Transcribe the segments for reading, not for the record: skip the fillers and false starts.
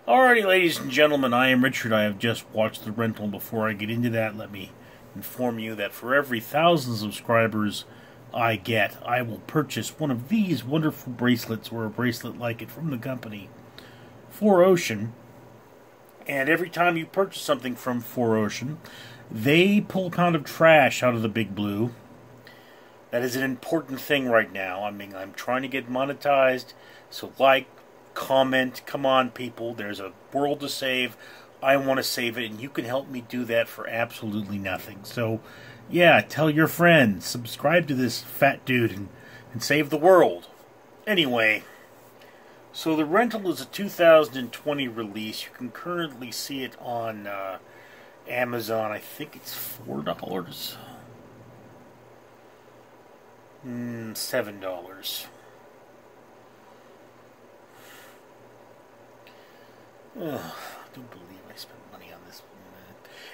Alrighty, ladies and gentlemen, I am Richard. I have just watched The Rental. Before I get into that, let me inform you that for every 1,000 subscribers I get, I will purchase one of these wonderful bracelets, or a bracelet like it from the company, 4Ocean. And every time you purchase something from 4Ocean, they pull a pound of trash out of the big blue. That is an important thing right now. I mean, I'm trying to get monetized, so like, comment, come on people, there's a world to save. I want to save it, and you can help me do that for absolutely nothing. So, yeah, tell your friends, subscribe to this fat dude, and save the world. Anyway, so The Rental is a 2020 release. You can currently see it on Amazon. I think it's $4. $7. Ugh, I don't believe I spent money on this.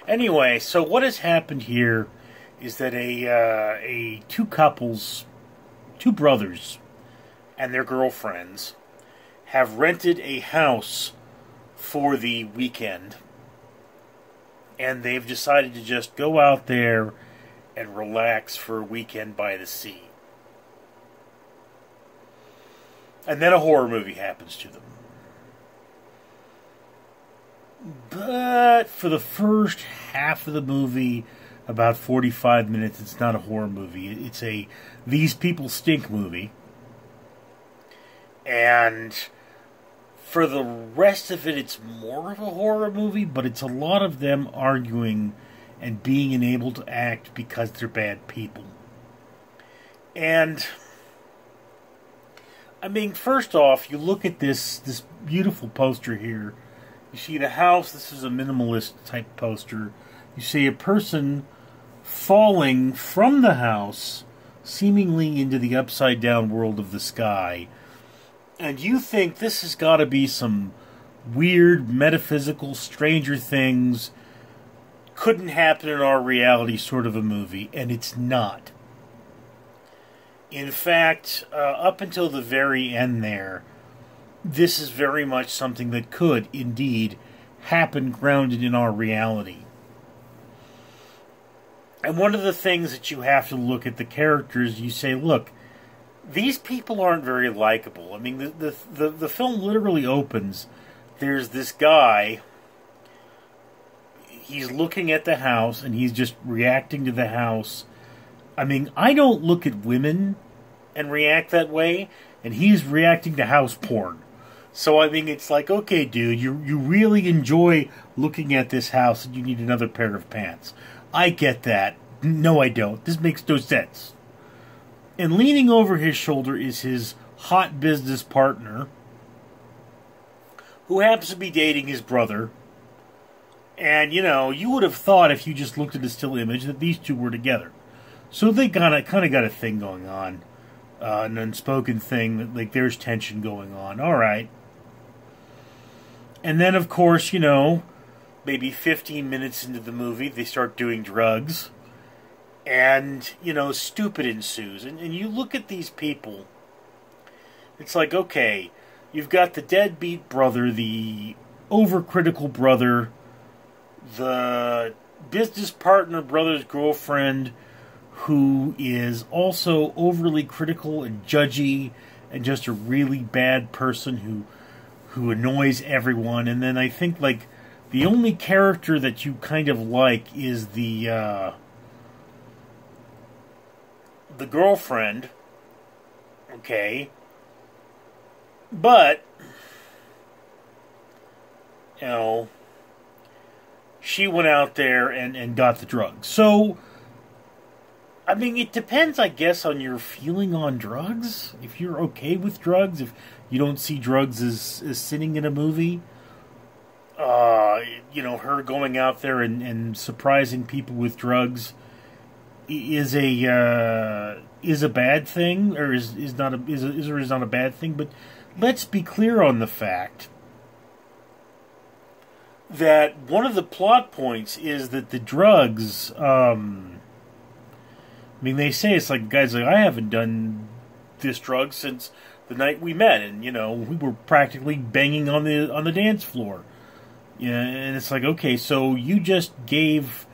Anyway, so what has happened here is that two couples, two brothers, and their girlfriends have rented a house for the weekend, and they've decided to just go out there and relax for a weekend by the sea. And then a horror movie happens to them. But for the first half of the movie, about 45 minutes, it's not a horror movie. It's a These People Stink movie. And for the rest of it, it's more of a horror movie, but it's a lot of them arguing and being unable to act because they're bad people. And, I mean, first off, you look at this beautiful poster here. You see the house. This is a minimalist type poster. You see a person falling from the house, seemingly into the upside down world of the sky. And you think this has got to be some weird, metaphysical, Stranger Things, couldn't happen in our reality sort of a movie. And it's not. In fact, up until the very end there, this is very much something that could, indeed, happen grounded in our reality. And one of the things that you have to look at the characters, you say, look, these people aren't very likable. I mean, the film literally opens. There's this guy. He's looking at the house, and he's just reacting to the house. I mean, I don't look at women and react that way, and he's reacting to house porn. So, I mean, it's like, okay, dude, you really enjoy looking at this house and you need another pair of pants. I get that. No, I don't. This makes no sense. And leaning over his shoulder is his hot business partner, who happens to be dating his brother. And, you know, you would have thought if you just looked at the still image that these two were together. So they kind of got a thing going on. An unspoken thing, like there's tension going on. All right. And then, of course, you know, maybe 15 minutes into the movie, they start doing drugs. And, you know, stupid ensues. And you look at these people, it's like, okay, you've got the deadbeat brother, the overcritical brother, the business partner brother's girlfriend, who is also overly critical and judgy and just a really bad person who annoys everyone. And then I think, like, the only character that you kind of like is the girlfriend. Okay. But, you know, she went out there and got the drugs. So, I mean, it depends, I guess, on your feeling on drugs. If you're okay with drugs, if you don't see drugs as sinning in a movie, you know, her going out there and surprising people with drugs is a bad thing, or is not a bad thing. But let's be clear on the fact that one of the plot points is that the drugs. I mean, they say it's like, guys, like, I haven't done this drug since the night we met, and we were practically banging on the dance floor. Yeah, and it's like, okay, so you just gave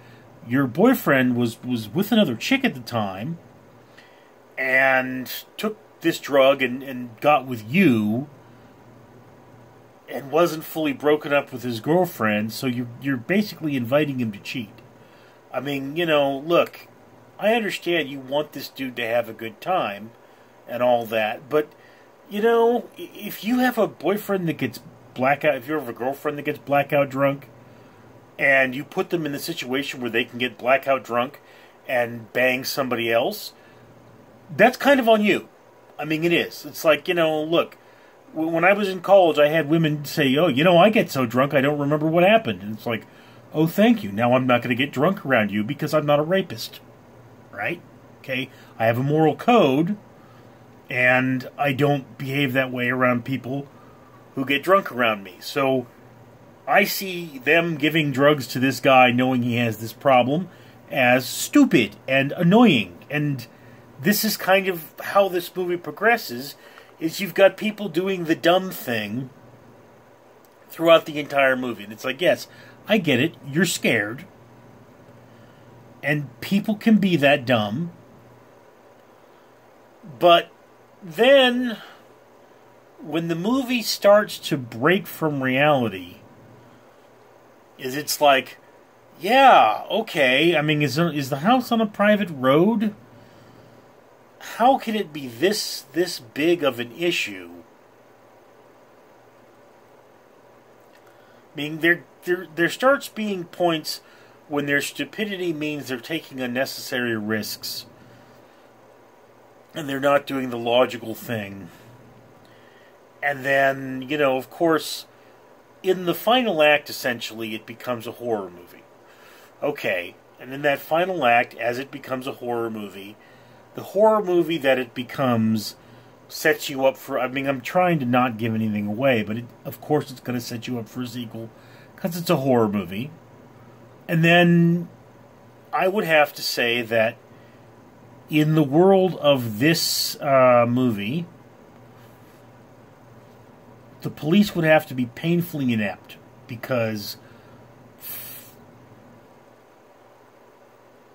your boyfriend was with another chick at the time, and took this drug and got with you, and wasn't fully broken up with his girlfriend, so you're basically inviting him to cheat. I mean, look, I understand you want this dude to have a good time and all that, but, if you have a boyfriend that gets blackout, if you have a girlfriend that gets blackout drunk, and you put them in the situation where they can get blackout drunk and bang somebody else, that's kind of on you. I mean, it is. It's like, look, when I was in college, I had women say, oh, I get so drunk I don't remember what happened. And it's like, oh, thank you. Now I'm not going to get drunk around you because I'm not a rapist. Right? Okay? I have a moral code, and I don't behave that way around people who get drunk around me. So I see them giving drugs to this guy knowing he has this problem as stupid and annoying. And this is kind of how this movie progresses, is you've got people doing the dumb thing throughout the entire movie. And it's like, yes, I get it. You're scared. And people can be that dumb. But then, when the movie starts to break from reality, it's like, yeah, okay, I mean, is the house on a private road? How can it be this big of an issue? I mean, there starts being points when their stupidity means they're taking unnecessary risks, and they're not doing the logical thing. And then, of course, in the final act, essentially, it becomes a horror movie. Okay, and in that final act, as it becomes a horror movie, the horror movie that it becomes sets you up for... I mean, I'm trying to not give anything away, but of course it's going to set you up for a sequel, because it's a horror movie. And then I would have to say that in the world of this movie, the police would have to be painfully inept, because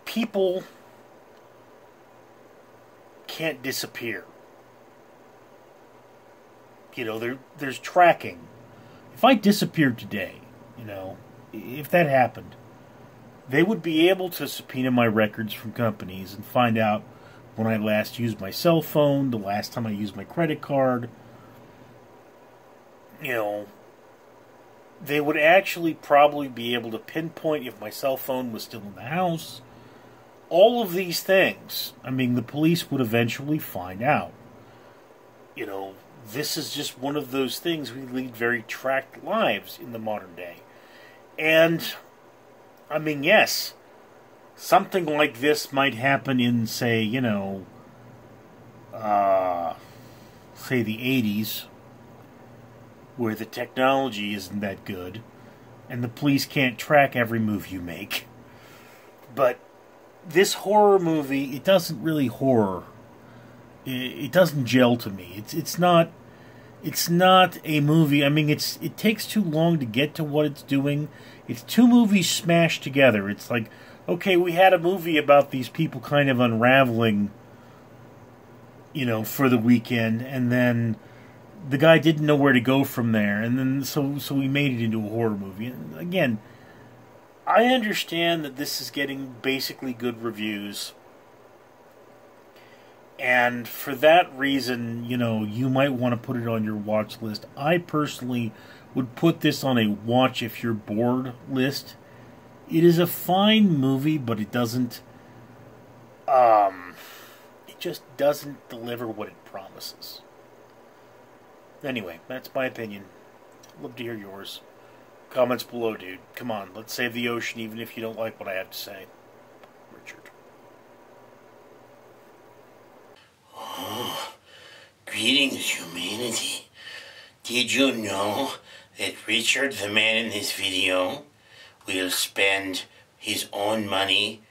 people can't disappear. There's tracking. If I disappeared today, if that happened, they would be able to subpoena my records from companies and find out when I last used my cell phone, the last time I used my credit card. They would actually probably be able to pinpoint if my cell phone was still in the house. All of these things, I mean, the police would eventually find out. This is just one of those things. We lead very tracked lives in the modern day. And, I mean, yes, something like this might happen in, say, say the 80s, where the technology isn't that good, and the police can't track every move you make. But this horror movie, it doesn't really horror. It doesn't gel to me. It's not a movie. I mean, it takes too long to get to what it's doing. It's two movies smashed together. It's like, okay, we had a movie about these people kind of unraveling, for the weekend, and then the guy didn't know where to go from there, and then so we made it into a horror movie. And again, I understand that this is getting basically good reviews, and for that reason, you might want to put it on your watch list. I personally would put this on a watch if you're bored list. It is a fine movie, but it doesn't, it just doesn't deliver what it promises. Anyway, that's my opinion. I'd love to hear yours. Comments below, dude. Come on, let's save the ocean even if you don't like what I have to say. Richard. Oh, greetings, humanity. Did you know that Richard, the man in this video, will spend his own money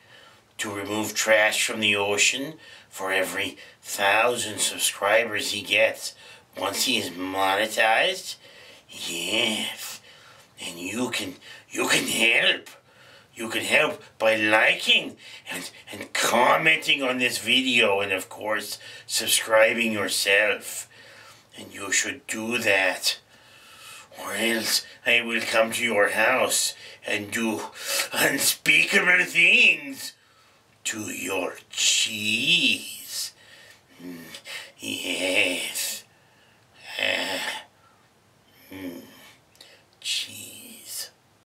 to remove trash from the ocean for every 1,000 subscribers he gets once he is monetized, yes, and you can help. You can help by liking and commenting on this video, and of course subscribing yourself. And you should do that, or else I will come to your house and do unspeakable things to your cheese.